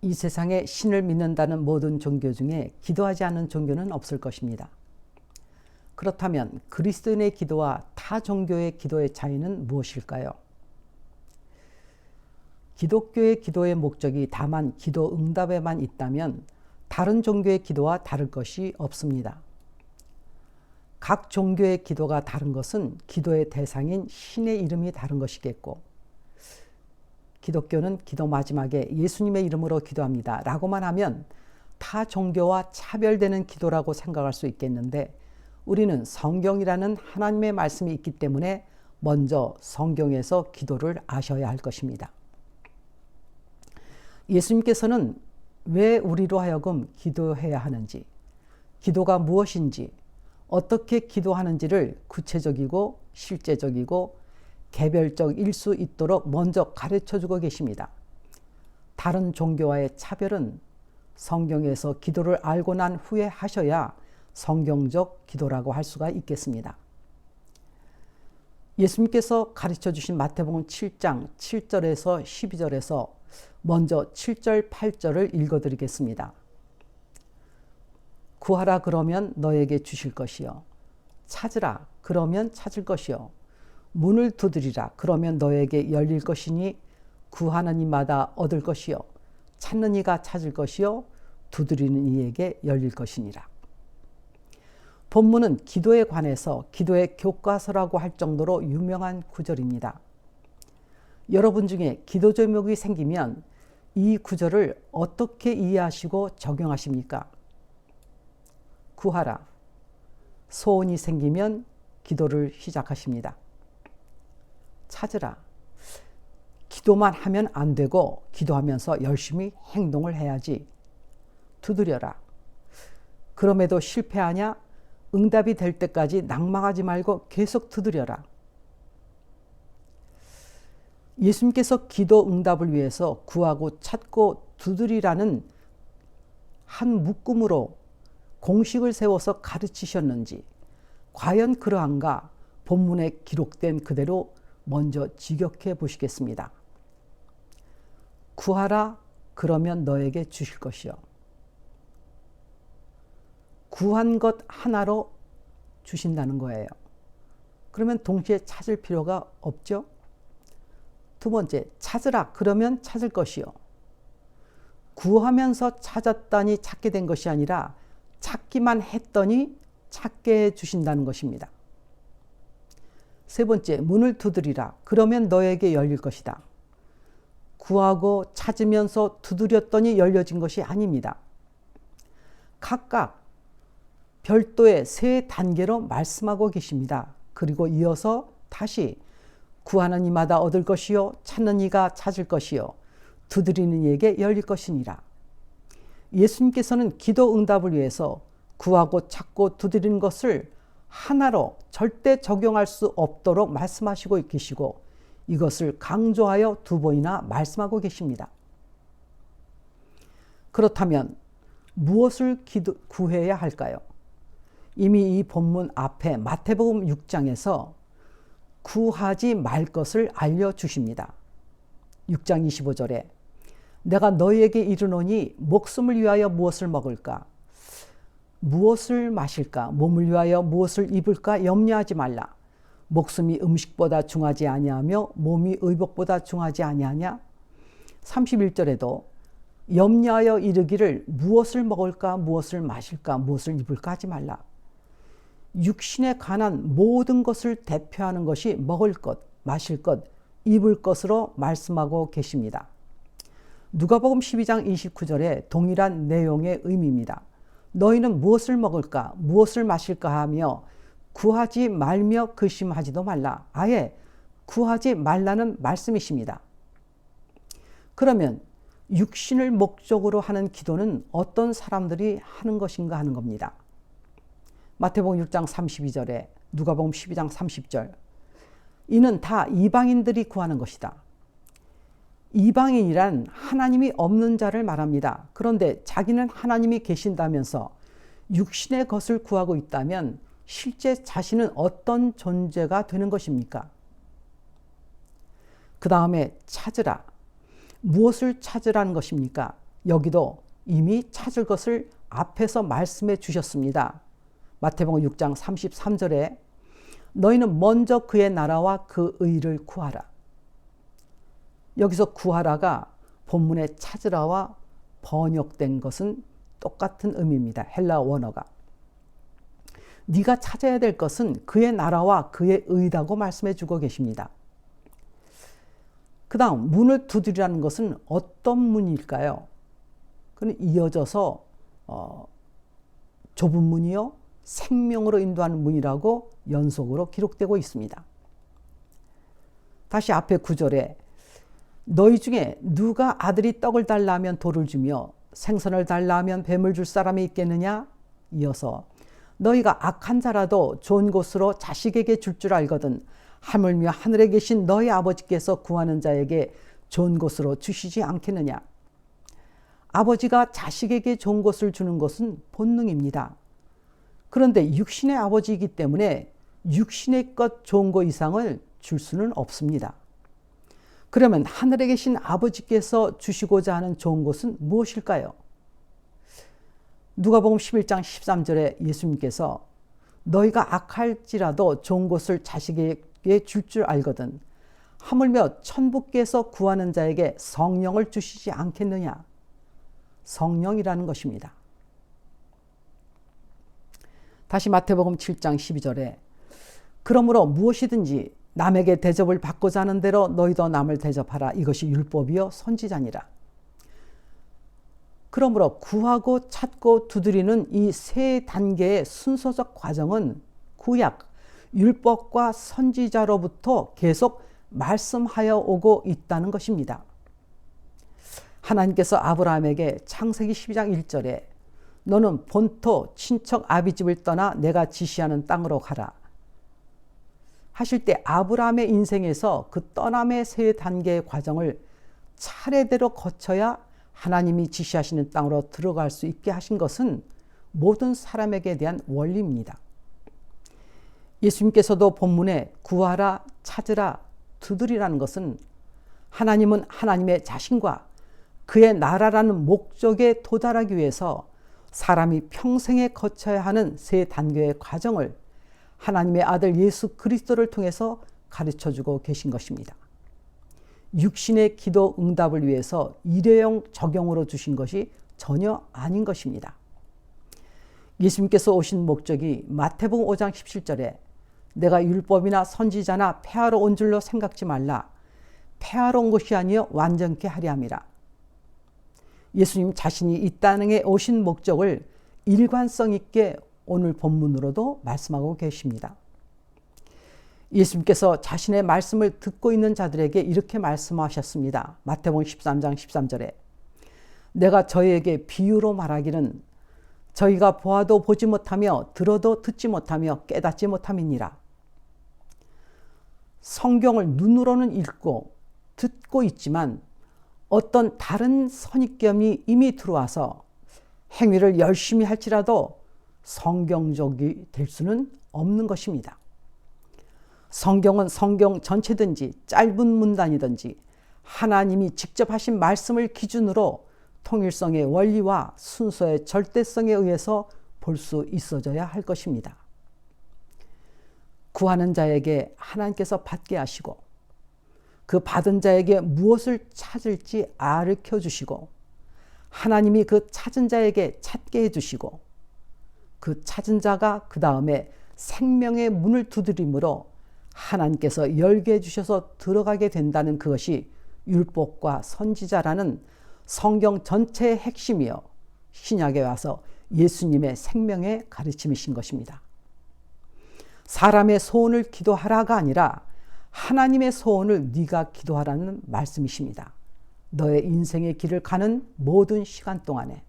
이 세상에 신을 믿는다는 모든 종교 중에 기도하지 않는 종교는 없을 것입니다. 그렇다면 그리스도인의 기도와 타 종교의 기도의 차이는 무엇일까요? 기독교의 기도의 목적이 다만 기도 응답에만 있다면 다른 종교의 기도와 다를 것이 없습니다. 각 종교의 기도가 다른 것은 기도의 대상인 신의 이름이 다른 것이겠고, 기독교는 기도 마지막에 예수님의 이름으로 기도합니다 라고만 하면 타 종교와 차별되는 기도라고 생각할 수 있겠는데, 우리는 성경이라는 하나님의 말씀이 있기 때문에 먼저 성경에서 기도를 아셔야 할 것입니다. 예수님께서는 왜 우리로 하여금 기도해야 하는지, 기도가 무엇인지, 어떻게 기도하는지를 구체적이고 실제적이고 개별적일 수 있도록 먼저 가르쳐주고 계십니다. 다른 종교와의 차별은 성경에서 기도를 알고 난 후에 하셔야 성경적 기도라고 할 수가 있겠습니다. 예수님께서 가르쳐주신 마태복음 7장 7절에서 12절에서 먼저 7절 8절을 읽어드리겠습니다. 구하라 그러면 너에게 주실 것이요, 찾으라 그러면 찾을 것이요, 문을 두드리라 그러면 너에게 열릴 것이니 구하는 이마다 얻을 것이요, 찾는 이가 찾을 것이요, 두드리는 이에게 열릴 것이니라. 본문은 기도에 관해서 기도의 교과서라고 할 정도로 유명한 구절입니다. 여러분 중에 기도 제목이 생기면 이 구절을 어떻게 이해하시고 적용하십니까? 구하라. 소원이 생기면 기도를 시작하십니다. 찾으라. 기도만 하면 안 되고 기도하면서 열심히 행동을 해야지. 두드려라. 그럼에도 실패하냐? 응답이 될 때까지 낭망하지 말고 계속 두드려라. 예수님께서 기도 응답을 위해서 구하고 찾고 두드리라는 한 묶음으로 공식을 세워서 가르치셨는지, 과연 그러한가 본문에 기록된 그대로 먼저 직역해 보시겠습니다. 구하라 그러면 너에게 주실 것이요. 구한 것 하나로 주신다는 거예요. 그러면 동시에 찾을 필요가 없죠. 두 번째, 찾으라 그러면 찾을 것이요. 구하면서 찾았더니 찾게 된 것이 아니라 찾기만 했더니 찾게 해주신다는 것입니다. 세 번째, 문을 두드리라 그러면 너에게 열릴 것이다. 구하고 찾으면서 두드렸더니 열려진 것이 아닙니다. 각각 별도의 세 단계로 말씀하고 계십니다. 그리고 이어서 다시 구하는 이마다 얻을 것이요, 찾는 이가 찾을 것이요, 두드리는 이에게 열릴 것이니라. 예수님께서는 기도 응답을 위해서 구하고 찾고 두드리는 것을 하나로 절대 적용할 수 없도록 말씀하시고 계시고, 이것을 강조하여 두 번이나 말씀하고 계십니다. 그렇다면 무엇을 구해야 할까요? 이미 이 본문 앞에 마태복음 6장에서 구하지 말 것을 알려주십니다. 6장 25절에 내가 너희에게 이르노니 목숨을 위하여 무엇을 먹을까? 무엇을 마실까? 몸을 위하여 무엇을 입을까? 염려하지 말라. 목숨이 음식보다 중하지 아니하며 몸이 의복보다 중하지 아니하냐? 31절에도 염려하여 이르기를 무엇을 먹을까? 무엇을 마실까? 무엇을 입을까? 하지 말라. 육신에 관한 모든 것을 대표하는 것이 먹을 것, 마실 것, 입을 것으로 말씀하고 계십니다. 누가복음 12장 29절에 동일한 내용의 의미입니다. 너희는 무엇을 먹을까, 무엇을 마실까 하며 구하지 말며 근심하지도 말라. 아예 구하지 말라는 말씀이십니다. 그러면 육신을 목적으로 하는 기도는 어떤 사람들이 하는 것인가 하는 겁니다. 마태복음 6장 32절에 누가복음 12장 30절, 이는 다 이방인들이 구하는 것이다. 이방인이란 하나님이 없는 자를 말합니다. 그런데 자기는 하나님이 계신다면서 육신의 것을 구하고 있다면 실제 자신은 어떤 존재가 되는 것입니까? 그 다음에 찾으라. 무엇을 찾으라는 것입니까? 여기도 이미 찾을 것을 앞에서 말씀해 주셨습니다. 마태복음 6장 33절에 너희는 먼저 그의 나라와 그 의를 구하라. 여기서 구하라가 본문의 찾으라와 번역된 것은 똑같은 의미입니다. 헬라 원어가. 네가 찾아야 될 것은 그의 나라와 그의 의라고 말씀해 주고 계십니다. 그 다음 문을 두드리라는 것은 어떤 문일까요? 그는 이어져서 좁은 문이요 생명으로 인도하는 문이라고 연속으로 기록되고 있습니다. 다시 앞에 9절에 너희 중에 누가 아들이 떡을 달라 하면 돌을 주며 생선을 달라 하면 뱀을 줄 사람이 있겠느냐? 이어서 너희가 악한 자라도 좋은 곳으로 자식에게 줄 줄 알거든 하물며 하늘에 계신 너희 아버지께서 구하는 자에게 좋은 곳으로 주시지 않겠느냐? 아버지가 자식에게 좋은 것을 주는 것은 본능입니다. 그런데 육신의 아버지이기 때문에 육신의 것 좋은 것 이상을 줄 수는 없습니다. 그러면 하늘에 계신 아버지께서 주시고자 하는 좋은 것은 무엇일까요? 누가복음 11장 13절에 예수님께서 너희가 악할지라도 좋은 것을 자식에게 줄 줄 알거든 하물며 천부께서 구하는 자에게 성령을 주시지 않겠느냐? 성령이라는 것입니다. 다시 마태복음 7장 12절에 그러므로 무엇이든지 남에게 대접을 받고자 하는 대로 너희도 남을 대접하라. 이것이 율법이요 선지자니라. 그러므로 구하고 찾고 두드리는 이 세 단계의 순서적 과정은 구약, 율법과 선지자로부터 계속 말씀하여 오고 있다는 것입니다. 하나님께서 아브라함에게 창세기 12장 1절에 너는 본토 친척 아비집을 떠나 내가 지시하는 땅으로 가라 하실 때 아브라함의 인생에서 그 떠남의 세 단계의 과정을 차례대로 거쳐야 하나님이 지시하시는 땅으로 들어갈 수 있게 하신 것은 모든 사람에게 대한 원리입니다. 예수님께서도 본문에 구하라, 찾으라, 두드리라는 것은 하나님은 하나님의 자신과 그의 나라라는 목적에 도달하기 위해서 사람이 평생에 거쳐야 하는 세 단계의 과정을 하나님의 아들 예수 그리스도를 통해서 가르쳐주고 계신 것입니다. 육신의 기도 응답을 위해서 일회용 적용으로 주신 것이 전혀 아닌 것입니다. 예수님께서 오신 목적이 마태복음 5장 17절에 내가 율법이나 선지자나 폐하러 온 줄로 생각지 말라. 폐하러 온 것이 아니요 완전케 하려 함이라. 예수님 자신이 이 땅에 오신 목적을 일관성 있게 오늘 본문으로도 말씀하고 계십니다. 예수님께서 자신의 말씀을 듣고 있는 자들에게 이렇게 말씀하셨습니다. 마태복음 13장 13절에 내가 저희에게 비유로 말하기는 저희가 보아도 보지 못하며 들어도 듣지 못하며 깨닫지 못함이니라. 성경을 눈으로는 읽고 듣고 있지만 어떤 다른 선입견이 이미 들어와서 행위를 열심히 할지라도 성경적이 될 수는 없는 것입니다. 성경은 성경 전체든지 짧은 문단이든지 하나님이 직접 하신 말씀을 기준으로 통일성의 원리와 순서의 절대성에 의해서 볼 수 있어져야 할 것입니다. 구하는 자에게 하나님께서 받게 하시고 그 받은 자에게 무엇을 찾을지 가르쳐 주시고 하나님이 그 찾은 자에게 찾게 해주시고 그 찾은 자가 그 다음에 생명의 문을 두드림으로 하나님께서 열게 해주셔서 들어가게 된다는 그것이 율법과 선지자라는 성경 전체의 핵심이요 신약에 와서 예수님의 생명의 가르침이신 것입니다. 사람의 소원을 기도하라가 아니라 하나님의 소원을 네가 기도하라는 말씀이십니다. 너의 인생의 길을 가는 모든 시간 동안에